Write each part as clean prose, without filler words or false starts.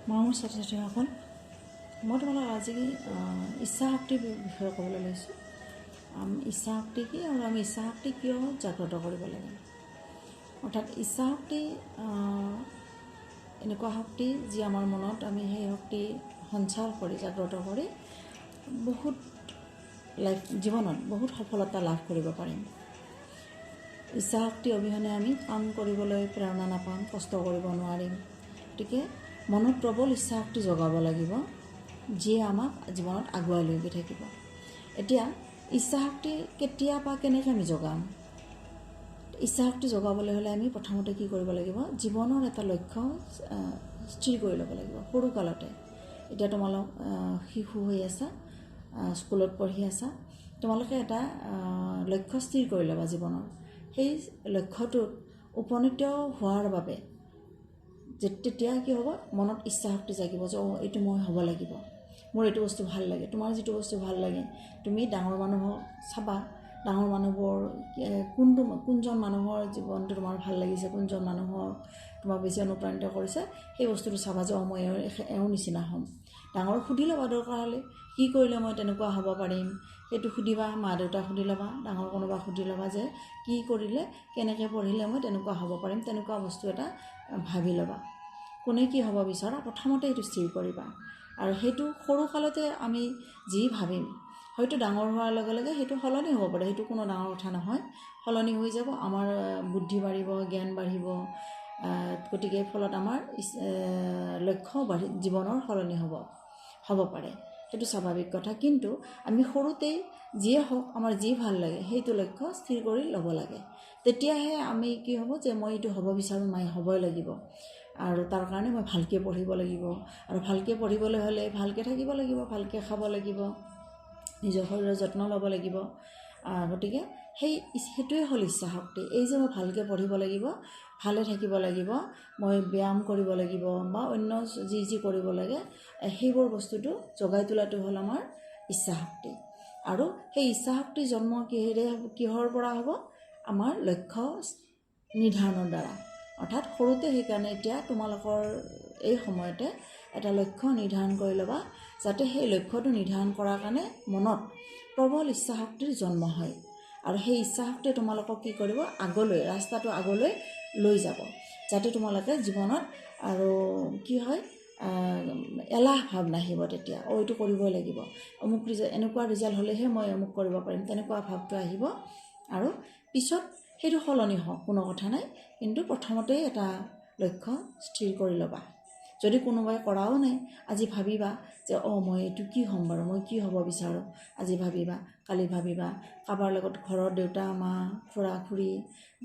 মোৰ ছাত্ৰ ছাত্ৰীসকল, মই তোমালোকক আজি ইচ্ছা শক্তিৰ বিষয়ে ক'বলৈ লৈছোঁ। ইচ্ছা শক্তি কি আৰু আমি ইচ্ছা শক্তি কিয় জাগ্ৰত কৰিব লাগে। অৰ্থাৎ ইচ্ছা শক্তি এনেকুৱা শক্তি যি আমাৰ মনত আমি সেই শক্তি সঞ্চাৰ কৰি জাগ্ৰত কৰি বহুত জীৱনত বহুত সফলতা লাভ কৰিব পাৰিম। ইচ্ছা শক্তি অবিহনে আমি কাম কৰিবলৈ প্ৰেৰণা নাপাম, কষ্ট কৰিব নোৱাৰিম। গতিকে মনত প্ৰবল ইচ্ছা শক্তি জগাব লাগিব, যিয়ে আমাক জীৱনত আগুৱাই লৈ গৈ থাকিব। এতিয়া ইচ্ছা শক্তি কেতিয়া বা কেনেকৈ আমি জগাম? ইচ্ছা শক্তি জগাবলৈ হ'লে আমি প্ৰথমতে কি কৰিব লাগিব? জীৱনৰ এটা লক্ষ্য স্থিৰ কৰি ল'ব লাগিব সৰুকালতে। এতিয়া তোমালোক শিশু হৈ আছা, স্কুলত পঢ়ি আছা, তোমালোকে এটা লক্ষ্য স্থিৰ কৰি ল'বা জীৱনৰ। সেই লক্ষ্যটোত উপনীত হোৱাৰ বাবে তেতিয়া কি হ'ব? মনত ইচ্ছা শক্তি জাগিব যে এইটো মই হ'ব লাগিব, মোৰ এইটো বস্তু ভাল লাগে। তোমাৰ যিটো বস্তু ভাল লাগে, তুমি ডাঙৰ মানুহক চাবা, ডাঙৰ মানুহবোৰ কোনজন মানুহৰ জীৱনটো তোমাৰ ভাল লাগিছে, কোনজন মানুহক তোমাক বেছি অনুপ্ৰাণিত কৰিছে, সেই বস্তুটো চাবা যে মই এওঁৰ নিচিনা হ'ম। ডাঙৰক সুধি ল'বা, দৰকাৰ হ'লে কি কৰিলে মই তেনেকুৱা হ'ব পাৰিম, সেইটো সুধিবা। মা দেউতাক সুধি ল'বা, ডাঙৰ কোনোবাক সুধি ল'বা যে কি কৰিলে, কেনেকৈ পঢ়িলে মই তেনেকুৱা হ'ব পাৰিম। তেনেকুৱা বস্তু এটা ভাবি ল'বা। কোনে কি হ'ব বিচৰা প্ৰথমতে সেইটো স্থিৰ কৰিবা। আৰু সেইটো সৰুকালতে আমি যি ভাবিম, হয়তো ডাঙৰ হোৱাৰ লগে লগে সেইটো সলনি হ'ব পাৰে, সেইটো কোনো ডাঙৰ কথা নহয়, সলনি হৈ যাব। আমাৰ বুদ্ধি বাঢ়িব, জ্ঞান বাঢ়িব, গতিকে ফলত আমাৰ লক্ষ্য জীৱনৰ সলনি হ'ব পাৰে, সেইটো স্বাভাৱিক কথা। কিন্তু আমি সৰুতেই যিয়ে হওক আমাৰ যি ভাল লাগে সেইটো লক্ষ্য স্থিৰ কৰি ল'ব লাগে। তেতিয়াহে আমি কি হ'ব যে মই এইটো হ'ব বিচাৰোঁ, মই হ'বই লাগিব। আৰু তাৰ কাৰণে মই ভালকৈ পঢ়িব লাগিব, আৰু ভালকৈ পঢ়িবলৈ হ'লে ভালকৈ থাকিব লাগিব, ভালকৈ খাব লাগিব, নিজৰ শৰীৰৰ যত্ন ল'ব লাগিব। গতিকে সেইটোৱে হ'ল ইচ্ছা শক্তি। এই যে মই ভালকৈ পঢ়িব লাগিব, ভালে থাকিব লাগিব, মই ব্যায়াম কৰিব লাগিব বা অন্য যি কৰিব লাগে, সেইবোৰ বস্তুটো জগাই তোলাটো হ'ল আমাৰ ইচ্ছা শক্তি। আৰু সেই ইচ্ছা শক্তিৰ জন্ম কিহৰ পৰা হ'ব? আমাৰ লক্ষ্য নিৰ্ধাৰণৰ দ্বাৰা। অৰ্থাৎ সৰুতে সেইকাৰণে এতিয়া তোমালোকৰ এই সময়তে এটা লক্ষ্য নিৰ্ধাৰণ কৰি ল'বা, যাতে সেই লক্ষ্যটো নিৰ্ধাৰণ কৰাৰ কাৰণে মনত প্ৰবল ইচ্ছা শক্তিৰ জন্ম হয়। আৰু সেই ইচ্ছা শক্তিয়ে তোমালোকক কি কৰিব? আগলৈ, ৰাস্তাটো আগলৈ লৈ যাব, যাতে তোমালোকে জীৱনত আৰু কি হয় এলাহ ভাৱ নাহিব। তেতিয়া এইটো কৰিবই লাগিব, এনেকুৱা ৰিজাল্ট হ'লেহে মই অমুক কৰিব পাৰিম, তেনেকুৱা ভাৱটো আহিব। আৰু পিছত সেইটো সলনি হওক, কোনো কথা নাই, কিন্তু প্ৰথমতেই এটা লক্ষ্য স্থিৰ কৰি ল'বা। যদি কোনোবাই কৰাও নাই, আজি ভাবিবা যে মই এইটো কি হ'ম বাৰু, মই কি হ'ব বিচাৰোঁ, আজি ভাবিবা, কালি ভাবিবা। কাৰোবাৰ লগত ঘৰৰ দেউতা, মা, খুৰা, খুৰী,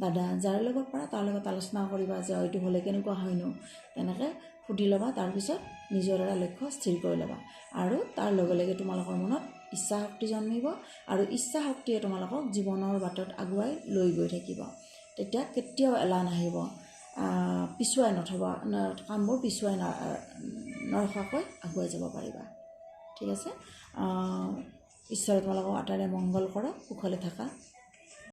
দাদা, যাৰ লগত পাৰা তাৰ লগত আলোচনা কৰিবা যে এইটো হ'লে কেনেকুৱা হয়নো, তেনেকৈ সুধি ল'বা। তাৰপিছত নিজৰ এটা লক্ষ্য স্থিৰ কৰি ল'বা, আৰু তাৰ লগে লগে তোমালোকৰ মনত ইচ্ছা শক্তি জন্মিব, আৰু ইচ্ছা শক্তিয়ে তোমালোকক জীৱনৰ বাটত আগুৱাই লৈ গৈ থাকিব। তেতিয়া কেতিয়াও এলাহ নাহিব, পিছুৱাই নথবা, কামবোৰ পিছুৱাই নৰখাকৈ আগুৱাই যাব পাৰিবা। ঠিক আছে? ঈশ্বৰে তোমালোকক আটাইৰে মংগল কৰক, কুশলে থাকা।